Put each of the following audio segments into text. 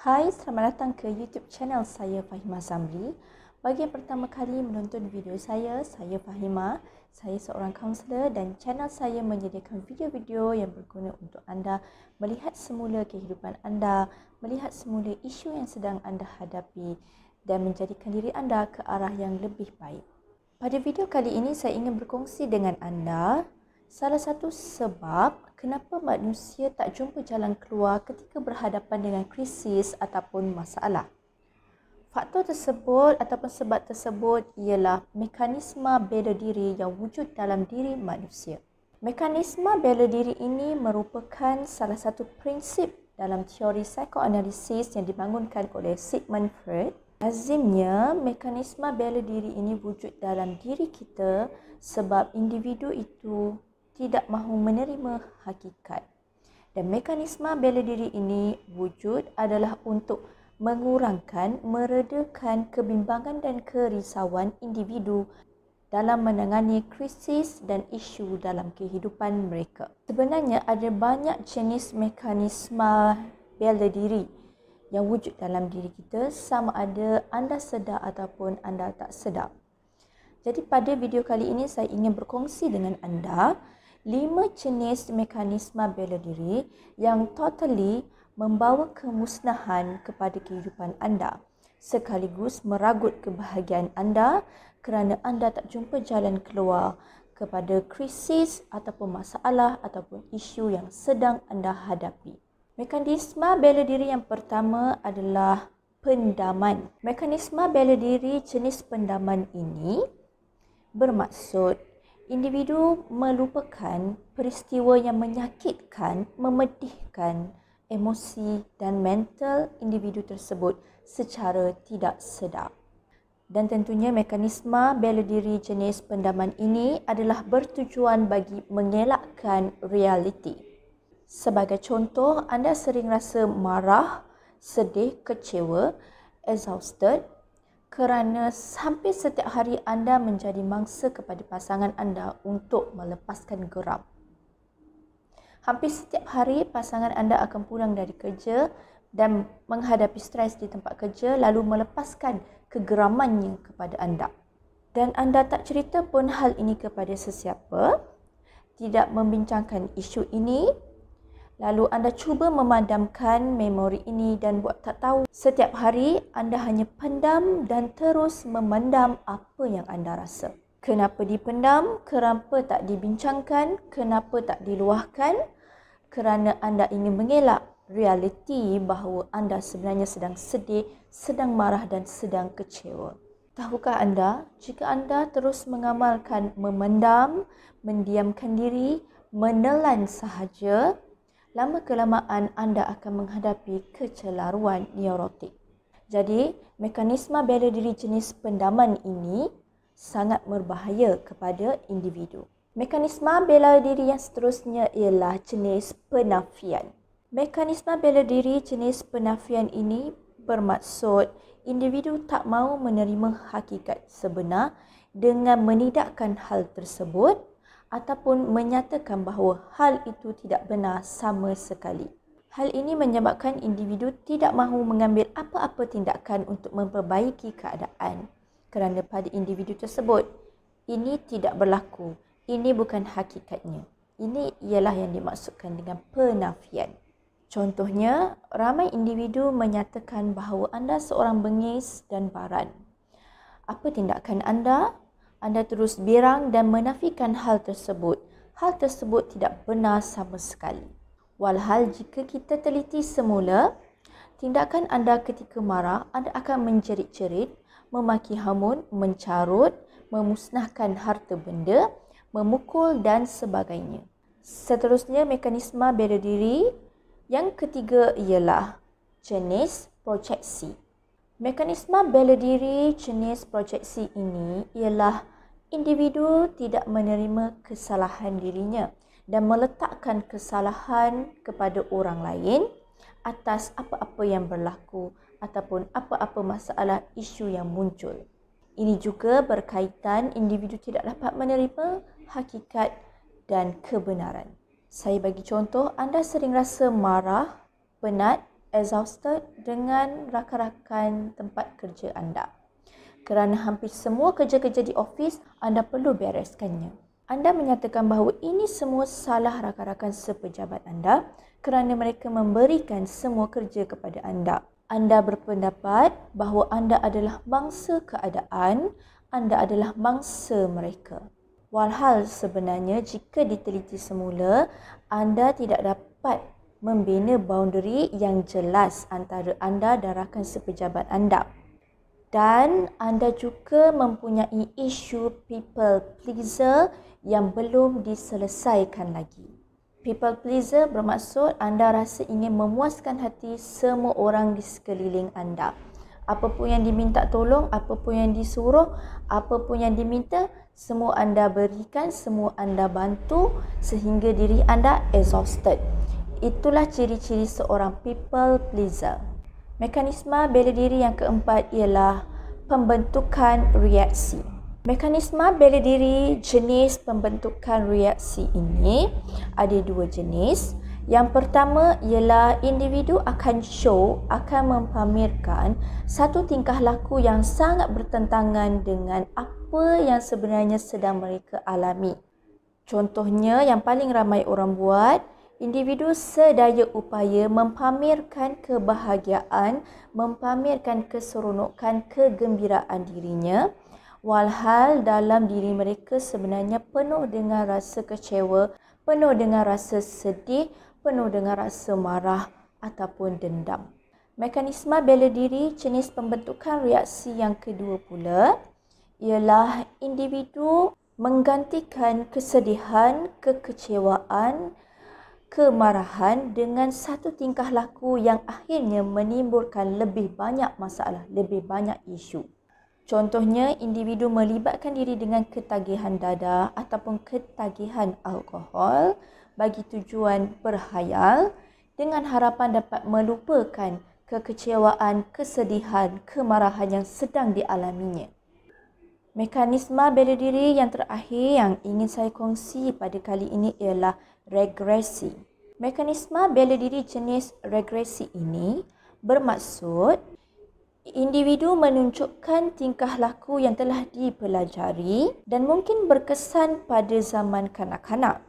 Hai, selamat datang ke YouTube channel saya Fahimah Zamri. Bagi yang pertama kali menonton video saya Fahimah. Saya seorang kaunselor dan channel saya menyediakan video-video yang berguna untuk anda melihat semula kehidupan anda, melihat semula isu yang sedang anda hadapi dan menjadikan diri anda ke arah yang lebih baik. Pada video kali ini saya ingin berkongsi dengan anda salah satu sebab kenapa manusia tak jumpa jalan keluar ketika berhadapan dengan krisis ataupun masalah. Faktor tersebut ataupun sebab tersebut ialah mekanisme bela diri yang wujud dalam diri manusia. Mekanisme bela diri ini merupakan salah satu prinsip dalam teori psikoanalisis yang dibangunkan oleh Sigmund Freud. Lazimnya, mekanisme bela diri ini wujud dalam diri kita sebab individu itu tidak mahu menerima hakikat. Dan mekanisme bela diri ini wujud adalah untuk mengurangkan, meredakan kebimbangan dan kerisauan individu dalam menangani krisis dan isu dalam kehidupan mereka. Sebenarnya ada banyak jenis mekanisme bela diri yang wujud dalam diri kita, sama ada anda sedar ataupun anda tak sedar. Jadi pada video kali ini saya ingin berkongsi dengan anda 5 jenis mekanisme bela diri yang totally membawa kemusnahan kepada kehidupan anda, sekaligus meragut kebahagiaan anda kerana anda tak jumpa jalan keluar kepada krisis ataupun masalah ataupun isu yang sedang anda hadapi. Mekanisme bela diri yang pertama adalah pendaman. Mekanisme bela diri jenis pendaman ini bermaksud individu melupakan peristiwa yang menyakitkan, memedihkan emosi dan mental individu tersebut secara tidak sedar. Dan tentunya mekanisme bela diri jenis pendaman ini adalah bertujuan bagi mengelakkan realiti. Sebagai contoh, anda sering rasa marah, sedih, kecewa, exhausted kerana hampir setiap hari anda menjadi mangsa kepada pasangan anda untuk melepaskan geram. Hampir setiap hari pasangan anda akan pulang dari kerja dan menghadapi stres di tempat kerja lalu melepaskan kegeramannya kepada anda. Dan anda tak cerita pun hal ini kepada sesiapa, tidak membincangkan isu ini. Lalu anda cuba memadamkan memori ini dan buat tak tahu. Setiap hari anda hanya pendam dan terus memendam apa yang anda rasa. Kenapa dipendam? Kenapa tak dibincangkan? Kenapa tak diluahkan? Kerana anda ingin mengelak realiti bahawa anda sebenarnya sedang sedih, sedang marah dan sedang kecewa. Tahukah anda, jika anda terus mengamalkan memendam, mendiamkan diri, menelan sahaja, lama-kelamaan anda akan menghadapi kecelaruan neurotik. Jadi, mekanisme bela diri jenis pendaman ini sangat berbahaya kepada individu. Mekanisme bela diri yang seterusnya ialah jenis penafian. Mekanisme bela diri jenis penafian ini bermaksud individu tak mahu menerima hakikat sebenar dengan menidakkan hal tersebut ataupun menyatakan bahawa hal itu tidak benar sama sekali. Hal ini menyebabkan individu tidak mahu mengambil apa-apa tindakan untuk memperbaiki keadaan kerana pada individu tersebut, ini tidak berlaku, ini bukan hakikatnya. Ini ialah yang dimaksudkan dengan penafian. Contohnya, ramai individu menyatakan bahawa anda seorang bengis dan baran. Apa tindakan anda? Anda terus birang dan menafikan hal tersebut. Hal tersebut tidak benar sama sekali. Walhal jika kita teliti semula, tindakan anda ketika marah, anda akan menjerit-jerit, memaki hamun, mencarut, memusnahkan harta benda, memukul dan sebagainya. Seterusnya, mekanisme bela diri yang ketiga ialah jenis projeksi. Mekanisme bela diri jenis projeksi ini ialah individu tidak menerima kesalahan dirinya dan meletakkan kesalahan kepada orang lain atas apa-apa yang berlaku ataupun apa-apa masalah isu yang muncul. Ini juga berkaitan individu tidak dapat menerima hakikat dan kebenaran. Saya bagi contoh, anda sering rasa marah, penat, exhausted dengan rakan-rakan tempat kerja anda. Kerana hampir semua kerja-kerja di office anda perlu bereskannya. Anda menyatakan bahawa ini semua salah rakan-rakan sepejabat anda kerana mereka memberikan semua kerja kepada anda. Anda berpendapat bahawa anda adalah mangsa keadaan, anda adalah mangsa mereka. Walhal sebenarnya jika diteliti semula, anda tidak dapat membina boundary yang jelas antara anda dan rakan sepejabat anda. Dan anda juga mempunyai isu people pleaser yang belum diselesaikan lagi. People pleaser bermaksud anda rasa ingin memuaskan hati semua orang di sekeliling anda. Apa pun yang diminta tolong, apa pun yang disuruh, apa pun yang diminta, semua anda berikan, semua anda bantu sehingga diri anda exhausted. Itulah ciri-ciri seorang people pleaser. Mekanisme bela diri yang keempat ialah pembentukan reaksi. Mekanisme bela diri jenis pembentukan reaksi ini ada dua jenis. Yang pertama ialah individu akan mempamerkan satu tingkah laku yang sangat bertentangan dengan apa yang sebenarnya sedang mereka alami. Contohnya yang paling ramai orang buat, individu sedaya upaya mempamerkan kebahagiaan, mempamerkan keseronokan, kegembiraan dirinya, walhal dalam diri mereka sebenarnya penuh dengan rasa kecewa, penuh dengan rasa sedih, penuh dengan rasa marah ataupun dendam. Mekanisme bela diri jenis pembentukan reaksi yang kedua pula ialah individu menggantikan kesedihan, kekecewaan, kemarahan dengan satu tingkah laku yang akhirnya menimbulkan lebih banyak masalah, lebih banyak isu. Contohnya, individu melibatkan diri dengan ketagihan dada ataupun ketagihan alkohol bagi tujuan berhayal dengan harapan dapat melupakan kekecewaan, kesedihan, kemarahan yang sedang dialaminya. Mekanisme bela diri yang terakhir yang ingin saya kongsi pada kali ini ialah regresi. Mekanisme bela diri jenis regresi ini bermaksud individu menunjukkan tingkah laku yang telah dipelajari dan mungkin berkesan pada zaman kanak-kanak,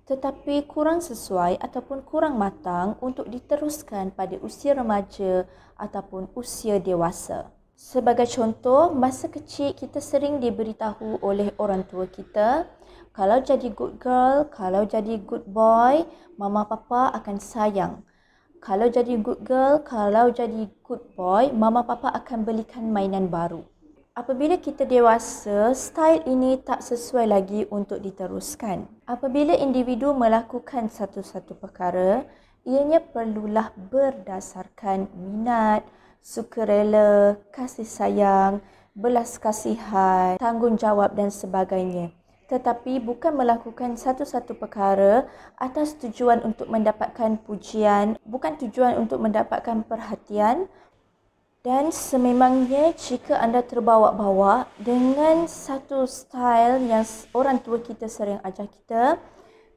tetapi kurang sesuai ataupun kurang matang untuk diteruskan pada usia remaja ataupun usia dewasa. Sebagai contoh, masa kecil kita sering diberitahu oleh orang tua kita, kalau jadi good girl, kalau jadi good boy, mama papa akan sayang. Kalau jadi good girl, kalau jadi good boy, mama papa akan belikan mainan baru. Apabila kita dewasa, style ini tak sesuai lagi untuk diteruskan. Apabila individu melakukan satu-satu perkara, ianya perlulah berdasarkan minat, sukarela, kasih sayang, belas kasihan, tanggungjawab dan sebagainya. Tetapi bukan melakukan satu-satu perkara atas tujuan untuk mendapatkan pujian, bukan tujuan untuk mendapatkan perhatian. Dan sememangnya jika anda terbawa-bawa dengan satu style yang orang tua kita sering ajar kita,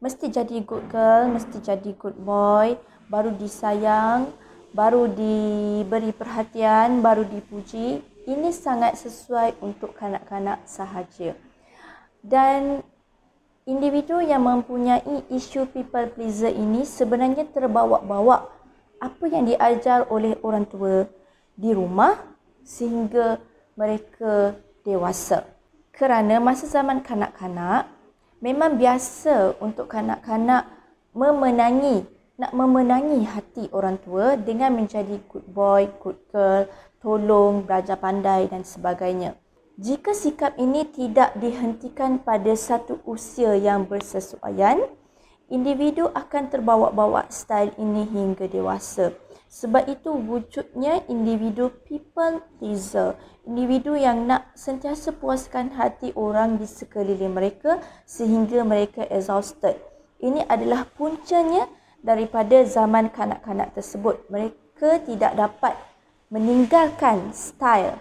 mesti jadi good girl, mesti jadi good boy, baru disayang, baru diberi perhatian, baru dipuji, ini sangat sesuai untuk kanak-kanak sahaja. Dan individu yang mempunyai isu people pleaser ini sebenarnya terbawa-bawa apa yang diajar oleh orang tua di rumah sehingga mereka dewasa. Kerana masa zaman kanak-kanak memang biasa untuk kanak-kanak nak memenangi hati orang tua dengan menjadi good boy, good girl, tolong, belajar pandai dan sebagainya. Jika sikap ini tidak dihentikan pada satu usia yang bersesuaian, individu akan terbawa-bawa style ini hingga dewasa. Sebab itu wujudnya individu people pleaser, individu yang nak sentiasa puaskan hati orang di sekeliling mereka sehingga mereka exhausted. Ini adalah puncanya daripada zaman kanak-kanak tersebut. Mereka tidak dapat meninggalkan style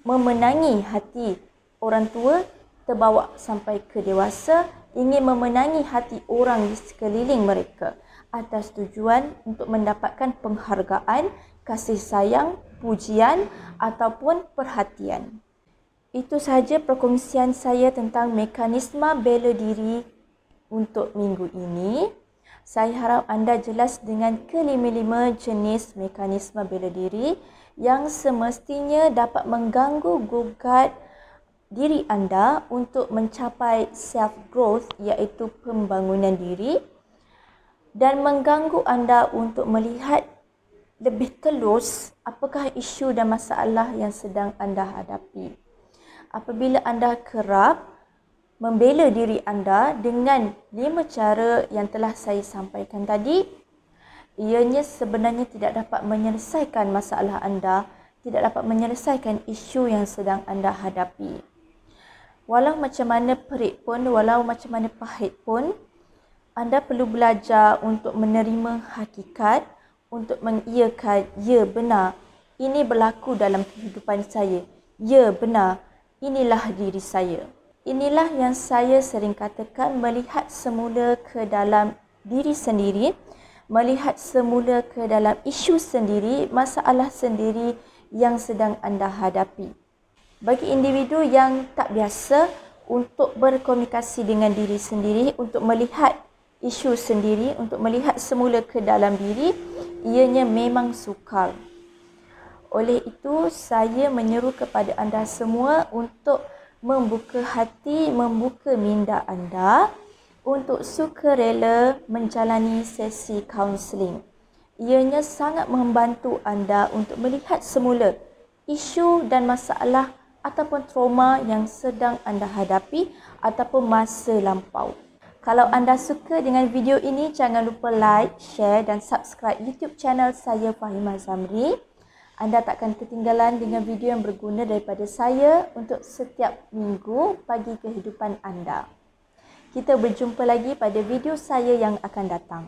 memenangi hati orang tua, terbawa sampai ke dewasa, ingin memenangi hati orang di sekeliling mereka. atas tujuan untuk mendapatkan penghargaan, kasih sayang, pujian ataupun perhatian. Itu sahaja perkongsian saya tentang mekanisme bela diri untuk minggu ini. Saya harap anda jelas dengan kelima-lima jenis mekanisme bela diri yang semestinya dapat mengganggu gugat diri anda untuk mencapai self growth, iaitu pembangunan diri, dan mengganggu anda untuk melihat lebih telus apakah isu dan masalah yang sedang anda hadapi. Apabila anda kerap membela diri anda dengan 5 cara yang telah saya sampaikan tadi, ianya sebenarnya tidak dapat menyelesaikan masalah anda, tidak dapat menyelesaikan isu yang sedang anda hadapi. Walau macam mana perit pun, walau macam mana pahit pun, anda perlu belajar untuk menerima hakikat, untuk mengiyakan, ya benar, ini berlaku dalam kehidupan saya. Ya benar, inilah diri saya. Inilah yang saya sering katakan, melihat semula ke dalam diri sendiri, melihat semula ke dalam isu sendiri, masalah sendiri yang sedang anda hadapi. Bagi individu yang tak biasa untuk berkomunikasi dengan diri sendiri, untuk melihat isu sendiri, untuk melihat semula ke dalam diri, ianya memang sukar. Oleh itu, saya menyeru kepada anda semua untuk membuka hati, membuka minda anda untuk sukarela menjalani sesi kaunseling. Ianya sangat membantu anda untuk melihat semula isu dan masalah ataupun trauma yang sedang anda hadapi ataupun masa lampau. Kalau anda suka dengan video ini, jangan lupa like, share dan subscribe YouTube channel saya, Fahimah Zamri. Anda takkan ketinggalan dengan video yang berguna daripada saya untuk setiap minggu bagi kehidupan anda. Kita berjumpa lagi pada video saya yang akan datang.